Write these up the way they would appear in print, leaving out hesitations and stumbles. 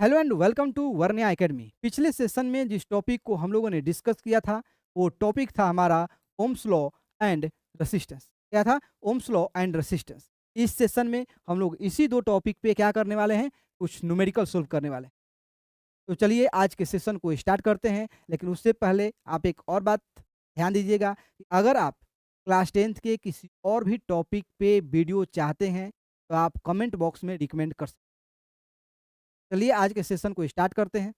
Hello and welcome to Varnya academy. पिछले session में जिस टॉपिक को हम लोगों ने डिस्कस किया था वो टॉपिक था हमारा ओम्स लॉ एंड रेसिस्टेंस। क्या था? Ohm's law and resistance. इस सेशन में हम लोग इसी दो टॉपिक पे क्या करने वाले हैं, कुछ न्यूमेरिकल सोल्व करने वाले हैं। तो चलिए आज के सेशन को स्टार्ट करते हैं, लेकिन उससे पहले आप एक और बात ध्यान दीजिएगा कि अगर आप क्लास 10th के किसी और भी टॉपिक पे वीडियो चाहते हैं तो आप कमेंट बॉक्स में रिकमेंड कर सकते हैं। चलिए आज के सेशन को स्टार्ट करते हैं,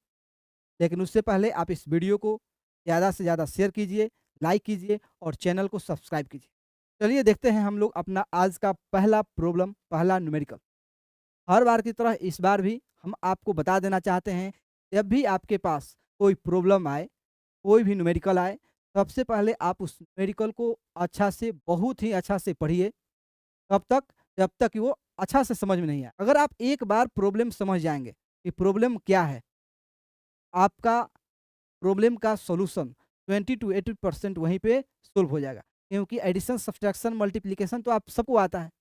लेकिन उससे पहले आप इस वीडियो को ज़्यादा से ज़्यादा शेयर कीजिए, लाइक कीजिए और चैनल को सब्सक्राइब कीजिए। चलिए देखते हैं हम लोग अपना आज का पहला प्रॉब्लम, पहला न्यूमेरिकल। हर बार की तरह इस बार भी हम आपको बता देना चाहते हैं, जब भी आपके पास कोई प्रॉब्लम आए, कोई भी न्यूमेरिकल आए, सबसे पहले आप उस न्यूमेरिकल को अच्छा से, बहुत ही अच्छा से पढ़िए, तब तक जब तक कि वो अच्छा से समझ में नहीं आए। अगर आप एक बार प्रॉब्लम समझ जाएँगे कि प्रॉब्लम क्या है, आपका प्रॉब्लम का सॉल्यूशन 20 टू 80% वहीं पे सोल्व हो जाएगा, क्योंकि एडिशन, सब्ट्रैक्शन, मल्टीप्लिकेशन तो आप सबको आता है।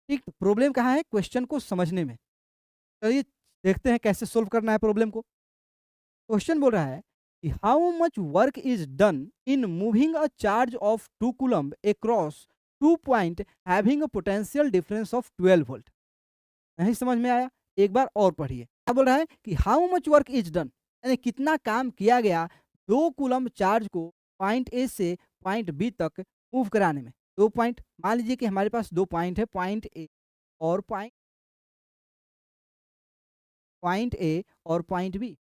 ठीक, प्रॉब्लम कहाँ है? क्वेश्चन को समझने में। चलिए देखते हैं कैसे सोल्व करना है प्रॉब्लम को। क्वेश्चन बोल रहा है कि how much work is done in moving a charge of 2 coulomb across 2 point having a potential difference of 12 volt. नहीं समझ में आया? एक बार और पढ़िए। क्या बोल रहा है कि how much work is done, यानी कितना काम किया गया 2 कूलम्ब चार्ज को पॉइंट ए से पॉइंट बी तक मूव कराने में। 2 पॉइंट, मान लीजिए कि हमारे पास 2 पॉइंट है, पॉइंट ए और पॉइंट ए और पॉइंट बी।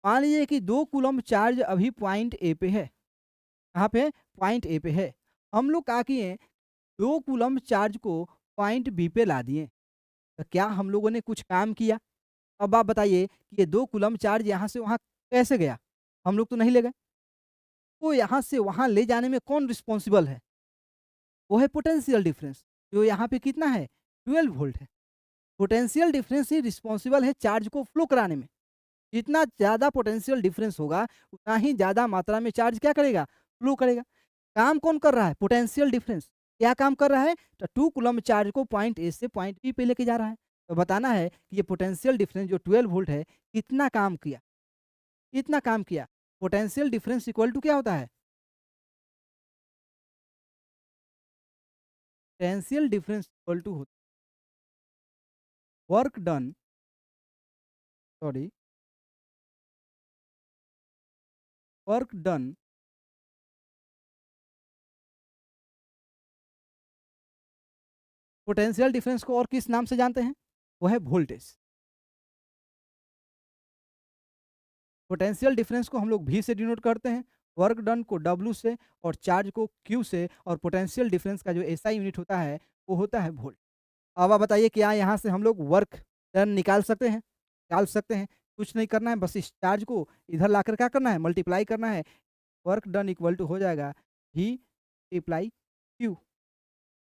मान लीजिए कि 2 कूलम्ब चार्ज अभी पॉइंट ए पे है। कहाँ पे है? पॉइंट ए पे है। हम लोग क्या किए, 2 कूलम्ब चार्ज को पॉइंट बी पे ला दिए। तो क्या हम लोगों ने कुछ काम किया? अब आप बताइए कि ये 2 कूलम्ब चार्ज यहाँ से वहाँ कैसे गया? हम लोग तो नहीं ले गए। तो यहाँ से वहाँ ले जाने में कौन रिस्पॉन्सिबल है? वो है पोटेंशियल डिफरेंस, जो यहाँ पे कितना है? 12 वोल्ट है। पोटेंशियल डिफरेंस ही रिस्पॉन्सिबल है चार्ज को फ्लो कराने में। जितना ज़्यादा पोटेंशियल डिफरेंस होगा, उतना ही ज़्यादा मात्रा में चार्ज क्या करेगा? फ्लो करेगा। काम कौन कर रहा है? Potential difference. क्या काम कर रहा है? तो 2 कूलम्ब चार्ज को पॉइंट ए से पॉइंट बी पे लेके जा रहा है। तो बताना है कि ये पोटेंशियल डिफरेंस जो 12 वोल्ट है, कितना काम किया? कितना काम किया? पोटेंशियल डिफरेंस इक्वल टू क्या होता है? Potential difference equal to work done, sorry, work done potential difference को और किस नाम से जानते हैं? वो है वोल्टेज। पोटेंशियल डिफरेंस को हम लोग वी से डिनोट करते हैं, वर्क डन को डब्ल्यू से और चार्ज को क्यू से, और पोटेंशियल डिफरेंस का जो एसआई यूनिट होता है वो होता है वोल्ट। अब आप बताइए क्या यहाँ से हम लोग वर्क डन निकाल सकते हैं? निकाल सकते हैं। कुछ नहीं करना है, बस इस चार्ज को इधर लाकर क्या करना है? मल्टीप्लाई करना है। वर्क डन इक्वल टू हो जाएगा वी मल्टीप्लाई क्यू,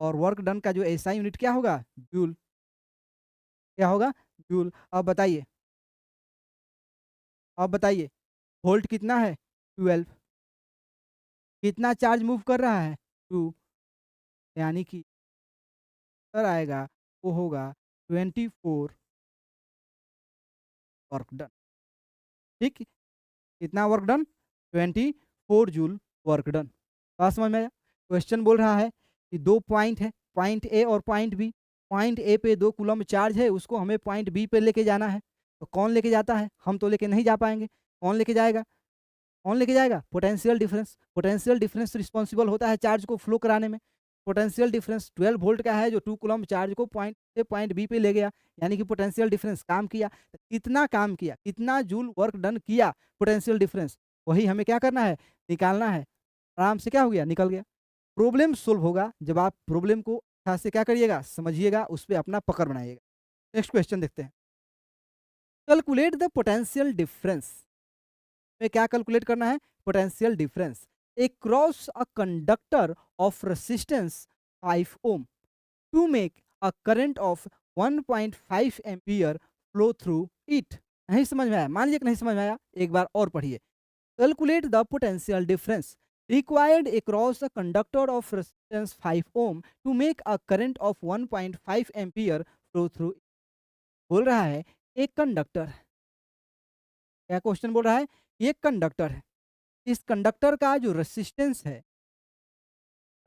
और वर्क डन का जो एसआई यूनिट क्या होगा? जूल। क्या होगा? जूल। अब बताइए वोल्ट कितना है? 12। कितना चार्ज मूव कर रहा है? 2, यानी कि आंसर आएगा वो होगा 24 वर्क डन। ठीक, कितना work done? 24 joule work done. बात समझ में आया? क्वेश्चन बोल रहा है कि 2 पॉइंट है, पॉइंट ए और पॉइंट बी। पॉइंट ए पे 2 कूलम्ब चार्ज है, उसको हमें पॉइंट बी पे लेके जाना है। तो कौन लेके जाता है? हम तो लेके नहीं जा पाएंगे। कौन लेके जाएगा? कौन लेके जाएगा? Potential difference. Potential difference responsible होता है चार्ज को फ्लो कराने में। पोटेंशियल डिफरेंस 12 वोल्ट का है, जो 2 कूलम्ब चार्ज को पॉइंट से पॉइंट बी पे ले गया, यानी कि पोटेंशियल डिफरेंस काम किया। तो कितना काम किया? कितना जूल वर्क डन किया पोटेंशियल डिफरेंस? वही हमें क्या करना है? निकालना है। आराम से क्या हो गया? निकल गया। प्रॉब्लम सोल्व होगा जब आप प्रॉब्लम को अच्छा से क्या करिएगा? समझिएगा, उस पे अपना पकड़ बनाइएगा। नेक्स्ट क्वेश्चन देखते हैं। कैलकुलेट द पोटेंशियल डिफरेंस में क्या कैलकुलेट करना है? Potential difference across a conductor of resistance 5 ohm to make a current of 1.5 ampere flow through it. नहीं समझ में आया? मान लीजिए कि नहीं समझ में आया, एक बार और पढ़िए। Calculate the potential difference required across a conductor of resistance 5 ohm to make a current of 1.5 ampere flow through. बोल रहा है एक कंडक्टर, क्या क्वेश्चन बोल रहा है, एक कंडक्टर है, इस कंडक्टर का जो रेसिस्टेंस है,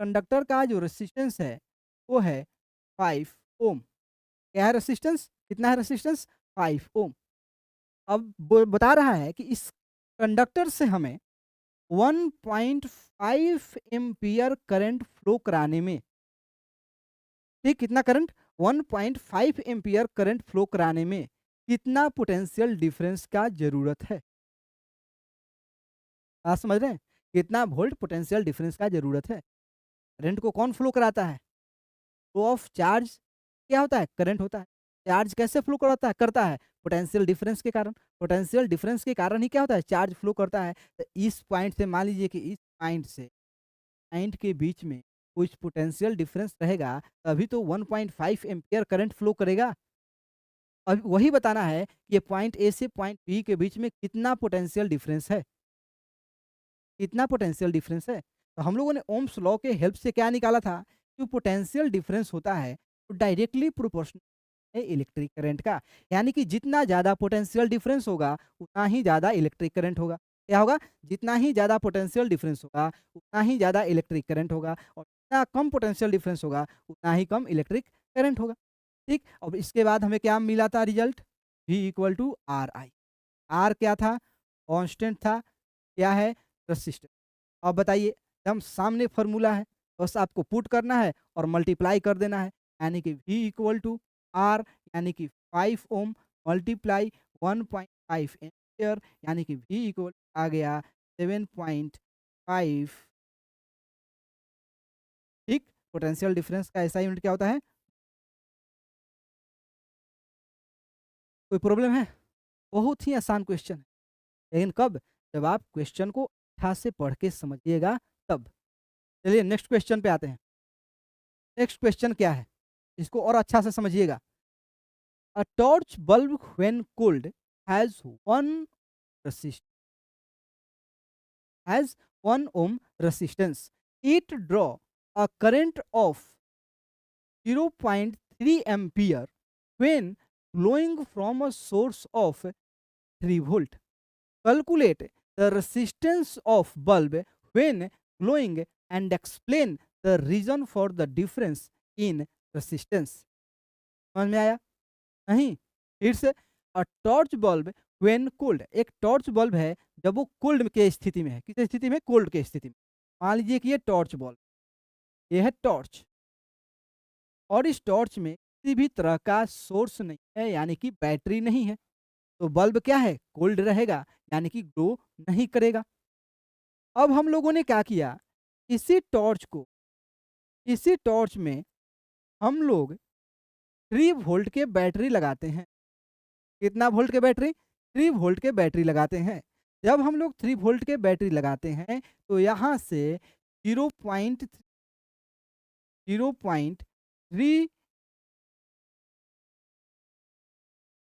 कंडक्टर का जो रेसिस्टेंस है वो है 5 ओम। क्या है रेसिस्टेंस, कितना है रेसिस्टेंस, 5 ओम। अब बता रहा है कि इस कंडक्टर से हमें 1.5 एम्पियर करंट फ्लो कराने में, ठीक, कितना करंट, 1.5 एम्पियर करंट फ्लो कराने में कितना पोटेंशियल डिफरेंस का जरूरत है। आप समझ रहे हैं, कितना वोल्ट पोटेंशियल डिफरेंस का जरूरत है। करंट को कौन फ्लो कराता है, फ्लो ऑफ चार्ज क्या होता है, करंट होता है। चार्ज कैसे फ्लो कराता है, करता है पोटेंशियल डिफरेंस के कारण। पोटेंशियल डिफरेंस के कारण ही क्या होता है, चार्ज फ्लो करता है। तो इस पॉइंट से मान लीजिए कि इस पॉइंट से पॉइंट के बीच में कुछ पोटेंशियल डिफरेंस रहेगा, तभी तो 1.5 एम्पियर करंट फ्लो करेगा। अब वही बताना है कि ये पॉइंट ए से पॉइंट बी के बीच में कितना पोटेंशियल डिफरेंस है, कितना पोटेंशियल डिफरेंस है। तो हम लोगों ने ओम्स लॉ के हेल्प से क्या निकाला था, जो पोटेंशियल डिफरेंस होता है वो डायरेक्टली प्रोपोर्शनल है इलेक्ट्रिक करंट का। यानी कि जितना ज़्यादा पोटेंशियल डिफरेंस होगा उतना ही ज़्यादा इलेक्ट्रिक करंट होगा। क्या होगा, जितना ही ज़्यादा पोटेंशियल डिफरेंस होगा उतना ही ज़्यादा इलेक्ट्रिक करंट होगा, और जितना कम पोटेंशियल डिफरेंस होगा उतना ही कम इलेक्ट्रिक करंट होगा। ठीक, अब इसके बाद हमें क्या मिला था result, V equal to R I. R क्या था, कांस्टेंट था, क्या है, रेसिस्टेंस। अब बताइए, एकदम सामने फॉर्मूला है, बस आपको पुट करना है और मल्टीप्लाई कर देना है। यानी कि V इक्वल टू आर, यानी कि 5 ओम मल्टीप्लाई 1.5 एम्पियर, यानी कि V इक्वल आ गया 7.5। ठीक, पोटेंशियल डिफरेंस का ऐसा यूनिट क्या होता है। कोई प्रॉब्लम है, बहुत ही आसान क्वेश्चन है, लेकिन कब, जब आप क्वेश्चन को अच्छा से पढ़ के समझिएगा तब। चलिए नेक्स्ट क्वेश्चन पे आते हैं। नेक्स्ट क्वेश्चन क्या है, इसको और अच्छा से समझिएगा। A torch bulb when cooled has resist has 1 ohm resistance. It draw a current of 0.3 ampere when flowing from a source of 3 volt. Calculate the resistance of bulb when glowing and explain the reason for the difference in resistance. समझ में आया, नहीं, फिर से। A torch bulb when cold, एक torch bulb है जब वो कोल्ड के स्थिति में है, किस स्थिति में, कोल्ड के स्थिति में। मान लीजिए कि ये टॉर्च बल्ब, ये है टॉर्च, और इस टॉर्च में किसी भी तरह का सोर्स नहीं है, यानी कि बैटरी नहीं है, तो बल्ब क्या है, कोल्ड रहेगा, यानी कि ग्लो नहीं करेगा। अब हम लोगों ने क्या किया, इसी टॉर्च को, इसी टॉर्च में हम लोग 3 वोल्ट के बैटरी लगाते हैं। कितना वोल्ट के बैटरी, 3 वोल्ट के बैटरी लगाते हैं। जब हम लोग 3 वोल्ट के बैटरी लगाते हैं तो यहाँ से 0.3,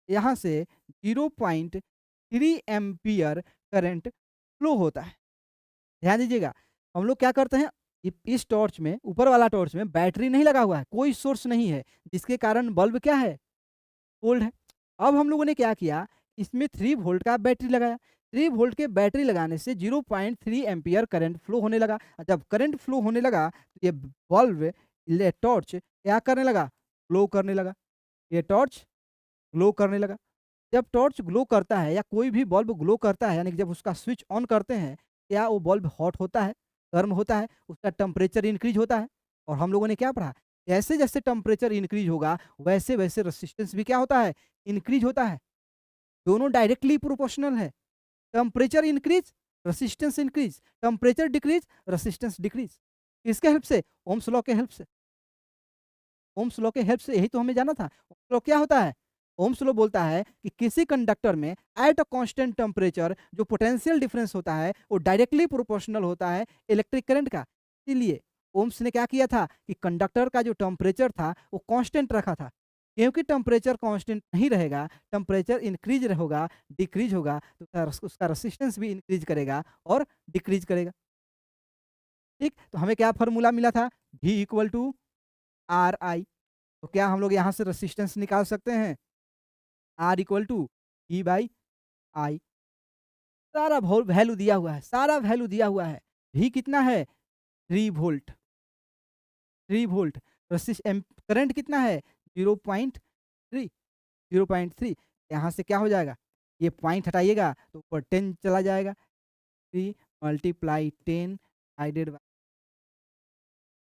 यहाँ से 0.3 एम्पियर करंट फ्लो होता है। ध्यान दीजिएगा, हम लोग क्या करते हैं, इस टॉर्च में, ऊपर वाला टॉर्च में बैटरी नहीं लगा हुआ है, कोई सोर्स नहीं है, जिसके कारण बल्ब क्या है, कोल्ड है। अब हम लोगों ने क्या किया, इसमें 3 वोल्ट का बैटरी लगाया। 3 वोल्ट के बैटरी लगाने से 0.3 एम्पियर करंट फ्लो होने लगा। जब करंट फ्लो होने लगा तो ये बल्ब, ये टॉर्च क्या करने लगा, ग्लो करने लगा। ये टॉर्च ग्लो करने लगा। जब टॉर्च ग्लो करता है या कोई भी बल्ब ग्लो करता है, यानी कि जब उसका स्विच ऑन करते हैं, क्या वो बल्ब हॉट होता है, गर्म होता है, उसका टेम्परेचर इंक्रीज होता है। और हम लोगों ने क्या पढ़ा, जैसे जैसे टेम्परेचर इंक्रीज होगा वैसे वैसे रेसिस्टेंस भी क्या होता है, इंक्रीज होता है। दोनों डायरेक्टली प्रोपोर्शनल है। Temperature increase, resistance increase, temperature decrease, resistance decrease. किसके हेल्प से, ओम्स लॉ के हेल्प से। ओम्स लॉ के हेल्प से यही तो हमें जाना था। ओम्स लॉ क्या होता है, ओम्स लॉ बोलता है कि किसी कंडक्टर में एट अ कांस्टेंट टेम्परेचर जो पोटेंशियल डिफरेंस होता है वो डायरेक्टली प्रोपोर्शनल होता है इलेक्ट्रिक करंट का। इसीलिए ओम्स ने क्या किया था कि कंडक्टर का जो टेम्परेचर था वो कांस्टेंट रखा था। क्योंकि टेम्परेचर कांस्टेंट नहीं रहेगा, टेम्परेचर इंक्रीज होगा, डिक्रीज होगा, तो उसका रेसिस्टेंस भी इंक्रीज करेगा और डिक्रीज करेगा। ठीक, तो हमें क्या फॉर्मूला मिला था, V equal to R I. तो क्या हम लोग यहाँ से रेसिस्टेंस निकाल सकते हैं, R equal to E by I. सारा वैल्यू दिया हुआ है, सारा वैल्यू दिया हुआ है। भी कितना है 3 वोल्ट, 3 वोल्ट। करंट कितना है 0.3, 0.3। यहाँ से क्या हो जाएगा, ये पॉइंट हटाइएगा तो ऊपर 10 चला जाएगा। 3 मल्टीप्लाई 10 डिवाइडेड बाई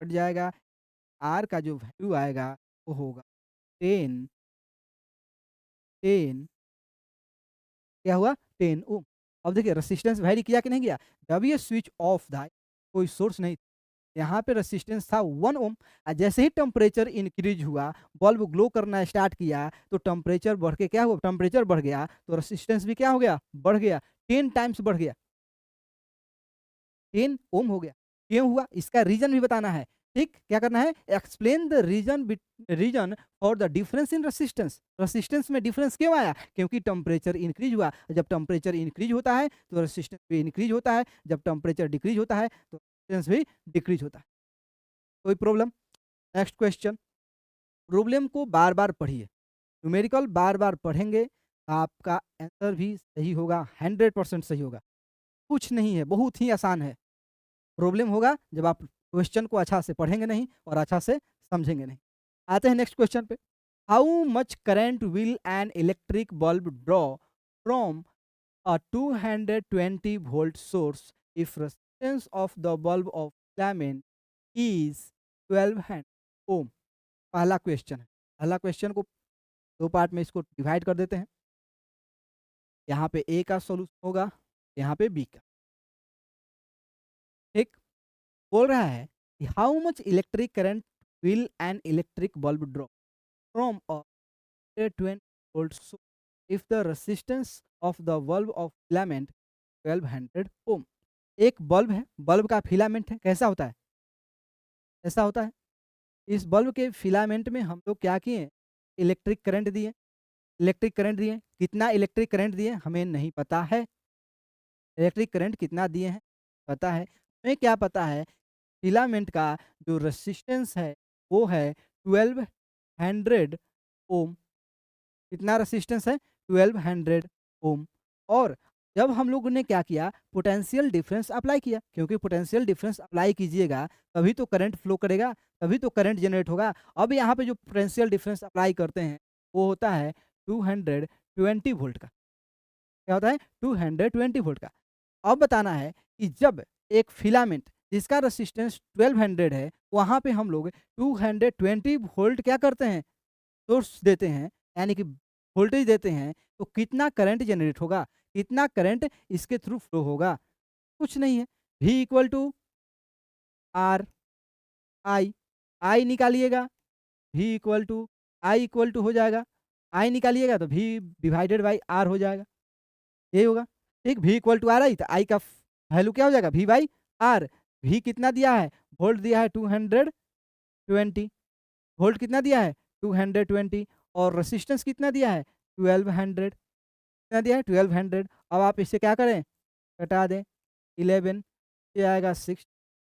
कट जाएगा। आर का जो वैल्यू आएगा वो होगा 10, 10 क्या हुआ 10 ओम। अब देखिए रेसिस्टेंस वैरी किया कि नहीं किया, जब ये स्विच ऑफ था कोई सोर्स नहीं, यहाँ पे रेसिस्टेंस था 1 ओम। जैसे ही टेम्परेचर इंक्रीज हुआ, बल्ब ग्लो करना स्टार्ट किया, तो टेम्परेचर बढ़ के क्या हुआ, टेम्परेचर बढ़ गया तो रेसिस्टेंस भी क्या हो गया, बढ़ गया, 10 टाइम्स बढ़ गया, 10 ओम हो गया। क्यों हुआ इसका रीजन भी बताना है। ठीक, क्या करना है, explain the reason for the difference in resistance. Resistance में डिफरेंस क्यों आया, क्योंकि टेम्परेचर इंक्रीज हुआ। जब टेम्परेचर इंक्रीज होता है तो रेसिस्टेंस भी इंक्रीज होता है, जब टेम्परेचर डिक्रीज होता है तो रेसिस्टेंस भी डिक्रीज होता है। कोई प्रॉब्लम। नेक्स्ट क्वेश्चन, प्रॉब्लम को बार बार पढ़िए, न्यूमेरिकल बार बार पढ़ेंगे, आपका आंसर भी सही होगा, 100% सही होगा। कुछ नहीं है, बहुत ही आसान है। प्रॉब्लम होगा जब आप क्वेश्चन को अच्छा से पढ़ेंगे नहीं और अच्छा से समझेंगे नहीं। आते हैं नेक्स्ट क्वेश्चन पे। How much current will an electric bulb draw from a 220 volt source if resistance of the bulb of filament is 1200 ओम। पहला क्वेश्चन है, पहला क्वेश्चन को दो पार्ट में इसको डिवाइड कर देते हैं। यहाँ पे ए का सोल्यूशन होगा, यहाँ पे बी का। ठीक, बोल रहा है कि how much electric current will an electric bulb draw from a 20 volt source if the resistance of the bulb of filament 1200 ओम। एक बल्ब है, बल्ब का फिलामेंट है, कैसा होता है, ऐसा होता है। इस बल्ब के फिलामेंट में हम लोग क्या किए, इलेक्ट्रिक करंट दिए, इलेक्ट्रिक करंट दिए। कितना इलेक्ट्रिक करंट दिए हमें नहीं पता है, इलेक्ट्रिक करंट कितना दिए हैं पता है, हमें क्या पता है, फिलामेंट का जो रेसिस्टेंस है वो है 1200 ओम। कितना रेसिस्टेंस है 1200 ओम। और जब हम लोगों ने क्या किया, पोटेंशियल डिफरेंस अप्लाई किया, क्योंकि पोटेंशियल डिफरेंस अप्लाई कीजिएगा तभी तो करंट फ्लो करेगा, तभी तो करंट जनरेट होगा। अब यहाँ पे जो पोटेंशियल डिफरेंस अप्लाई करते हैं वो होता है 220 वोल्ट का। क्या होता है 220 वोल्ट का। अब बताना है कि जब एक फिलामेंट जिसका रेसिस्टेंस 1200 है, वहाँ पे हम लोग 220 वोल्ट क्या करते हैं, सोर्स देते हैं, यानी कि वोल्टेज देते हैं, तो कितना करंट जनरेट होगा, कितना करंट इसके थ्रू फ्लो होगा, कुछ नहीं है। V equal to R I, I निकालिएगा, V equal to I equal to हो जाएगा, आई निकालिएगा तो V डिवाइडेड बाई आर हो जाएगा, यही होगा। ठीक, V equal to R I, तो आई का वैल्यू क्या हो जाएगा V बाई आर। V कितना दिया है, वोल्ट दिया है 220, वोल्ट कितना दिया है 220, और रेसिस्टेंस कितना दिया है 1200, कितना दिया है 1200। अब आप इसे क्या करें, घटा दें, 11, ये आएगा 6।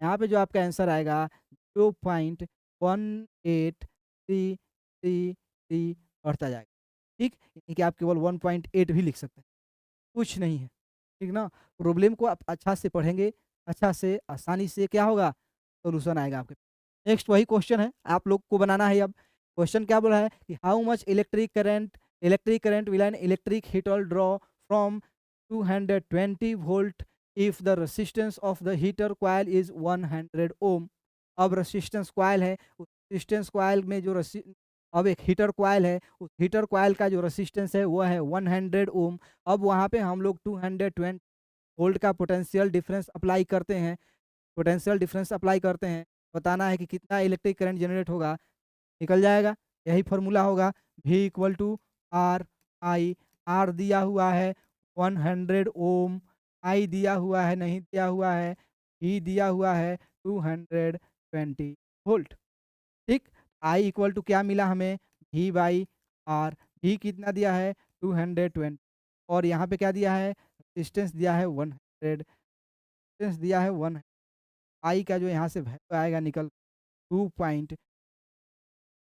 यहाँ पे जो आपका आंसर आएगा 0.1833 बढ़ता जाएगा। ठीक, यानी कि आप केवल 1.8 भी लिख सकते हैं, कुछ नहीं है। ठीक ना, प्रॉब्लम को आप अच्छा से पढ़ेंगे, अच्छा से आसानी से क्या होगा, सॉल्यूशन आएगा आपके। नेक्स्ट वही क्वेश्चन है, आप लोग को बनाना है। अब क्वेश्चन क्या बोला है कि how much electric current will an electric heater draw from 220 volt if the resistance of the heater coil is 100 ओम। अब रेसिस्टेंस कॉइल है, उस रेसिस्टेंस कॉइल में जो अब एक हीटर कॉइल है, उस हीटर कॉइल का जो रेसिस्टेंस है वो है 100 ओम। अब वहाँ पे हम लोग 220 वोल्ट का पोटेंशियल डिफरेंस अप्लाई करते हैं, पोटेंशियल डिफरेंस अप्लाई करते हैं, बताना है कि कितना इलेक्ट्रिक करंट जनरेट होगा, निकल जाएगा। यही फार्मूला होगा, V equal to R I. R दिया हुआ है 100 ओम, आई दिया हुआ है नहीं दिया हुआ है, V दिया हुआ है 220 वोल्ट। ठीक, आई इक्वल टू क्या मिला हमें, V बाई आर। V कितना दिया है 220, और यहाँ पे क्या दिया है, रेजिस्टेंस दिया है 100, रेजिस्टेंस दिया है 1, आई का जो यहाँ से वैल्यू आएगा निकल 2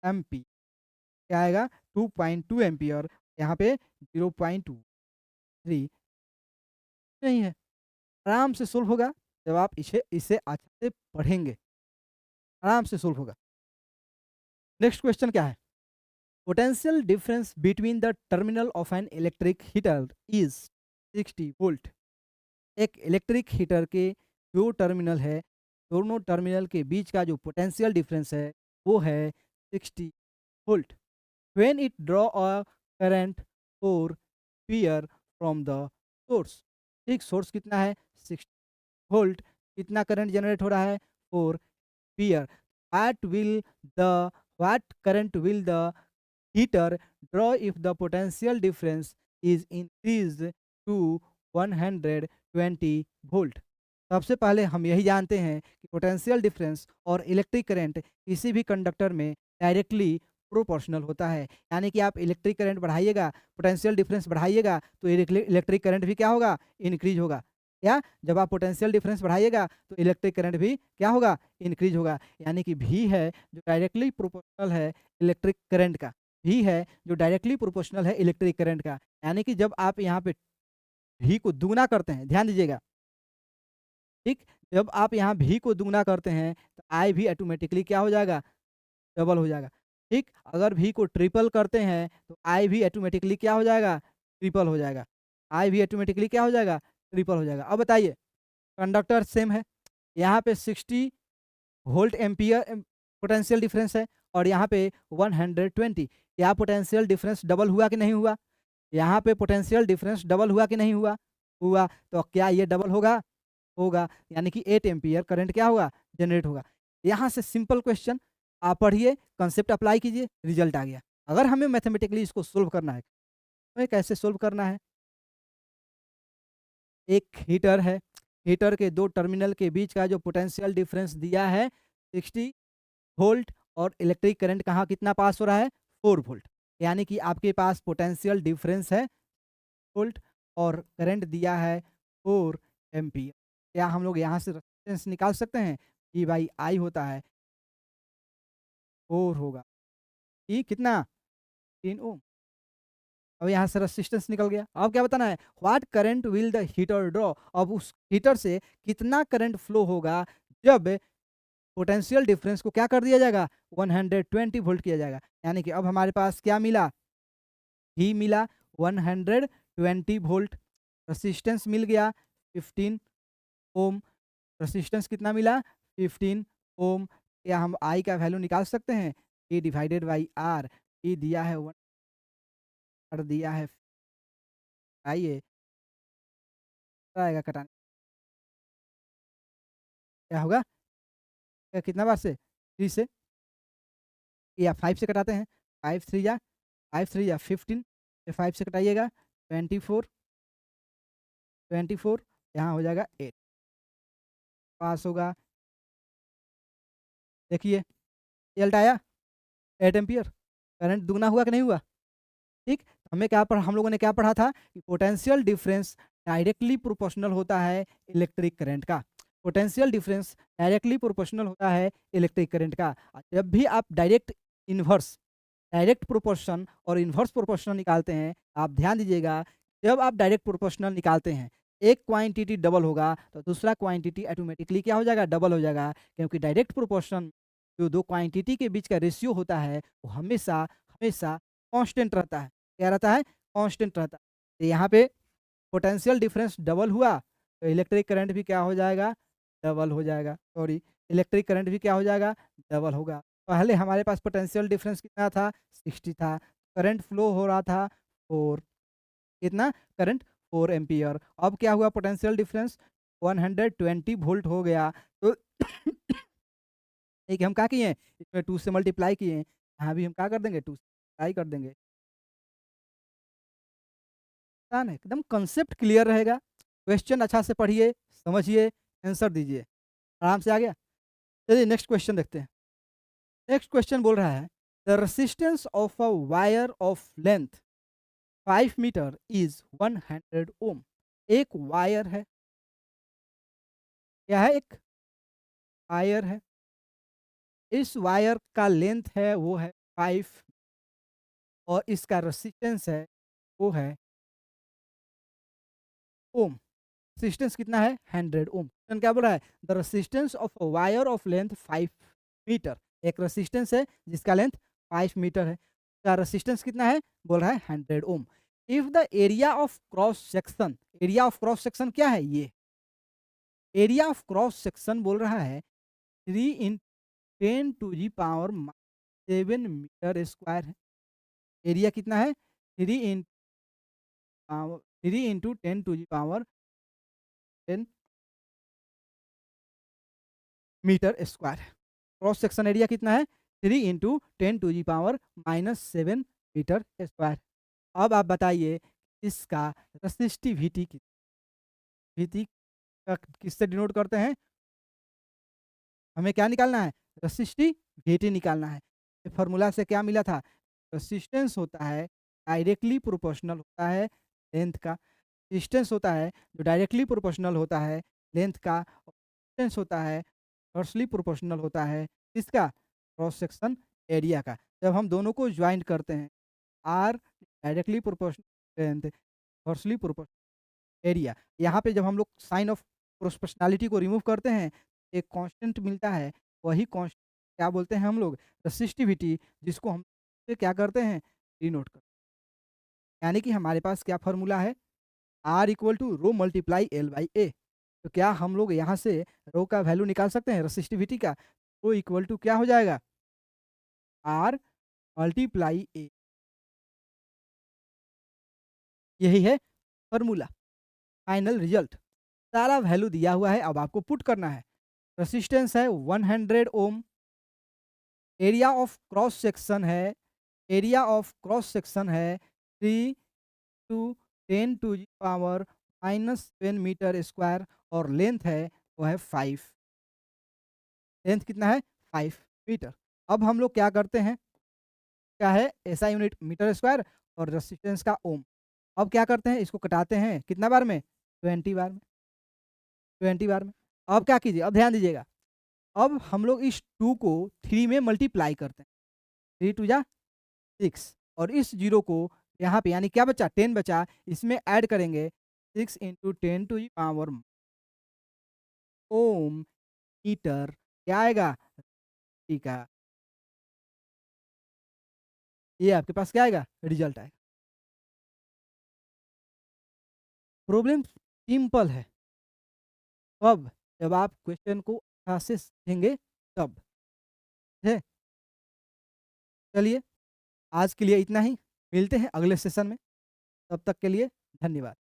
एम्पी, क्या आएगा 2.2 एम्पियर। यहाँ पे 0.23 नहीं है। आराम से सोल्व होगा जब आप इसे इसे अच्छे से पढ़ेंगे, आराम से सोल्व होगा। नेक्स्ट क्वेश्चन क्या है? Potential difference between the terminal of an electric heater is 60 volt. एक इलेक्ट्रिक हीटर के जो टर्मिनल है, दोनों टर्मिनल के बीच का जो पोटेंशियल डिफरेंस है वो है 60 volt. When it draw a current और पेयर फ्रॉम द सोर्स। एक सोर्स कितना है 60 वोल्ट, कितना करंट जनरेट हो रहा है 4 pair. What will the what current will the heater draw if the potential difference is increased to 120 volt? सबसे पहले हम यही जानते हैं कि पोटेंशियल डिफरेंस और इलेक्ट्रिक करंट किसी भी कंडक्टर में डायरेक्टली प्रोपोर्शनल होता है। यानी कि आप इलेक्ट्रिक करंट बढ़ाइएगा, पोटेंशियल डिफरेंस बढ़ाइएगा तो इलेक्ट्रिक करंट भी क्या होगा, इंक्रीज होगा। या जब आप पोटेंशियल डिफरेंस बढ़ाइएगा तो इलेक्ट्रिक करंट भी क्या होगा, इंक्रीज होगा। यानी कि भी है जो डायरेक्टली प्रोपोर्शनल है इलेक्ट्रिक करंट का, भी है जो डायरेक्टली प्रोपोर्शनल है इलेक्ट्रिक करंट का। यानी कि जब आप यहाँ पे भी को दुगना करते हैं, ध्यान दीजिएगा, ठीक, जब आप यहाँ भी को दुगना करते हैं तो आई भी ऑटोमेटिकली क्या हो जाएगा, डबल हो जाएगा। ठीक, अगर भी को ट्रिपल करते हैं तो आई भी ऑटोमेटिकली क्या हो जाएगा, ट्रिपल हो जाएगा। आई भी ऑटोमेटिकली क्या हो जाएगा, ट्रिपल हो जाएगा। अब बताइए, कंडक्टर सेम है, यहाँ पे 60 वोल्ट एम्पियर पोटेंशियल डिफरेंस है और यहाँ पे 120। क्या पोटेंशियल डिफरेंस डबल हुआ कि नहीं हुआ? यहाँ पे पोटेंशियल डिफरेंस डबल हुआ कि नहीं हुआ? हुआ। तो क्या ये डबल होगा? होगा। यानी कि 8 एम्पियर करंट क्या होगा, जनरेट होगा। यहाँ से सिंपल क्वेश्चन आप पढ़िए, कंसेप्ट अप्लाई कीजिए, रिजल्ट आ गया। अगर हमें मैथमेटिकली इसको सोल्व करना है, हमें कैसे सोल्व करना है? एक हीटर है, हीटर के दो टर्मिनल के बीच का जो पोटेंशियल डिफरेंस दिया है 60 वोल्ट और इलेक्ट्रिक करंट कहाँ कितना पास हो रहा है, 4 वोल्ट। यानी कि आपके पास पोटेंशियल डिफरेंस है वोल्ट और करंट दिया है 4 एम्पियर। क्या हम लोग यहाँ से रेजिस्टेंस निकाल सकते हैं? ई बाई आई होता है 4 होगा, ई कितना 3 ओम। अब यहाँ से रेजिस्टेंस निकल गया। अब क्या बताना है, what current will the heater draw. अब उस हीटर से कितना करंट फ्लो होगा जब पोटेंशियल डिफरेंस को क्या कर दिया जाएगा, 120 वोल्ट किया जाएगा। यानी कि अब हमारे पास क्या मिला, ही मिला 120 वोल्ट, रेसिस्टेंस मिल गया 15 ओम। रेसिस्टेंस कितना मिला, 15 ओम। क्या हम आई का वैल्यू निकाल सकते हैं? ए डिवाइडेड बाई आर। ए दिया है 1, आर दिया है, आइए आएगा कटाने, क्या होगा, कितना बार से, 3 से या 5 से कटाते हैं, 5 3 या 15, 5 से कटाइएगा 24, 24 यहाँ हो जाएगा 8, पास होगा। देखिए रिजल्ट आया 8 एम्पियर। करंट दुगना हुआ कि नहीं हुआ? ठीक, हमें क्या पढ़ा, हम लोगों ने क्या पढ़ा था कि पोटेंशियल डिफरेंस डायरेक्टली प्रोपोर्शनल होता है इलेक्ट्रिक करंट का। पोटेंशियल डिफरेंस डायरेक्टली प्रोपोर्शनल होता है इलेक्ट्रिक करंट का। जब भी आप डायरेक्ट प्रोपोर्शन और इन्वर्स प्रोपोर्शनल निकालते हैं, आप ध्यान दीजिएगा, जब आप डायरेक्ट प्रोपोर्शनल निकालते हैं एक क्वांटिटी डबल होगा तो दूसरा क्वांटिटी ऑटोमेटिकली क्या हो जाएगा, डबल हो जाएगा। क्योंकि डायरेक्ट प्रोपोर्शन जो दो क्वांटिटी के बीच का रेशियो होता है वो हमेशा हमेशा कांस्टेंट रहता है। क्या रहता है, कांस्टेंट रहता है। तो यहाँ पे पोटेंशियल डिफरेंस डबल हुआ तो इलेक्ट्रिक करंट भी क्या हो जाएगा, डबल हो जाएगा। सॉरी, इलेक्ट्रिक करंट भी क्या हो जाएगा, डबल होगा। पहले हमारे पास पोटेंशियल डिफरेंस कितना था, 60 था, करंट फ्लो हो रहा था 4, कितना करंट, 4 एम्पियर। अब क्या हुआ, पोटेंशियल डिफरेंस 120 वोल्ट हो गया। तो एक हम क्या किए, इसमें 2 से मल्टीप्लाई किए, यहाँ भी हम क्या कर देंगे, 2 से मल्टीप्लाई कर देंगे। आसान है, एकदम कंसेप्ट क्लियर रहेगा। क्वेश्चन अच्छा से पढ़िए, समझिए, आंसर दीजिए, आराम से आ गया। चलिए नेक्स्ट क्वेश्चन देखते हैं। नेक्स्ट क्वेश्चन बोल रहा है, the resistance of a wire of length 5 metre is 100 ohm. एक वायर है, क्या है, एक वायर है, इस वायर का लेंथ है वो है 5 और इसका रेसिस्टेंस है वो है ओम। रेजिस्टेंस कितना है? 100 ओम। क्वेश्चन क्या बोल रहा है? The resistance of a wire of length 5 metre. एक रेजिस्टेंस है जिसका लेंथ 5 मीटर है। का रेजिस्टेंस कितना है? बोल रहा है 100 ohm. If the area of cross section, area of cross section क्या है? ये एरिया ऑफ क्रॉस सेक्शन बोल रहा है 3 in 10 to the power 7 metre square है। एरिया कितना है? 3 in power 3 into 10 to the power 10 metre square है। क्रॉस सेक्शन एरिया कितना है? 3 into 10 to the power -7 metre square. अब आप बताइए इसका रेसिस्टिविटी विधि का किससे डिनोट करते हैं? हमें क्या निकालना है? रेसिस्टिविटी निकालना है। ये फॉर्मूला से क्या मिला था? रेसिस्टेंस होता है डायरेक्टली प्रोपोर्शनल होता है लेंथ का। रेजिस्टेंस होता है जो डायरेक्टली प्रोपोर्शनल होता है लेंथ का। रेजिस्टेंस होता है इनवर्सली प्रोपोर्शनल होता है किसका? क्रॉस सेक्शन एरिया का। जब हम दोनों को ज्वाइन करते हैं, R directly proportional length, inversely proportional area, यहाँ पे जब हम लोग साइन ऑफ प्रोपोर्शनैलिटी को रिमूव करते हैं, एक कांस्टेंट मिलता है। वही कांस्टेंट क्या बोलते हैं हम लोग? रेसिस्टिविटी, जिसको हम क्या करते हैं? डिनोट करते हैं। यानी कि हमारे पास क्या फॉर्मूला है? R equal to rho multiply L by A. तो क्या हम लोग यहाँ से रो का वैल्यू निकाल सकते हैं रेसिस्टिविटी का? रो इक्वल टू क्या हो जाएगा? आर मल्टीप्लाई ए। यही है फॉर्मूला। फाइनल रिजल्ट सारा वैल्यू दिया हुआ है, अब आपको पुट करना है। रेसिस्टेंस है 100 ohm. Area of cross section है, एरिया ऑफ क्रॉस सेक्शन है 3 to 10 to the power -10 metre square और लेंथ है वो है 5। लेंथ कितना है? 5 मीटर। अब हम लोग क्या करते हैं? क्या है? एसआई यूनिट मीटर स्क्वायर और रेजिस्टेंस का ओम। अब क्या करते हैं? इसको कटाते हैं कितना बार में? 20 बार में। 20 बार में। अब क्या कीजिए, अब ध्यान दीजिएगा। अब हम लोग इस 2 को 3 में मल्टीप्लाई करते हैं। 3 टू जा 6 और इस 0 को यहाँ पे यानी क्या बचा? 10 बचा, इसमें ऐड करेंगे 6 into 10 to the power ohm metre. क्या आएगा? ठीक है, ये आपके पास क्या आएगा? रिजल्ट आएगा। प्रॉब्लम सिंपल है। कब? जब आप क्वेश्चन को अच्छा से समझेंगे तब। है? चलिए, आज के लिए इतना ही। मिलते हैं अगले सेशन में। तब तक के लिए धन्यवाद।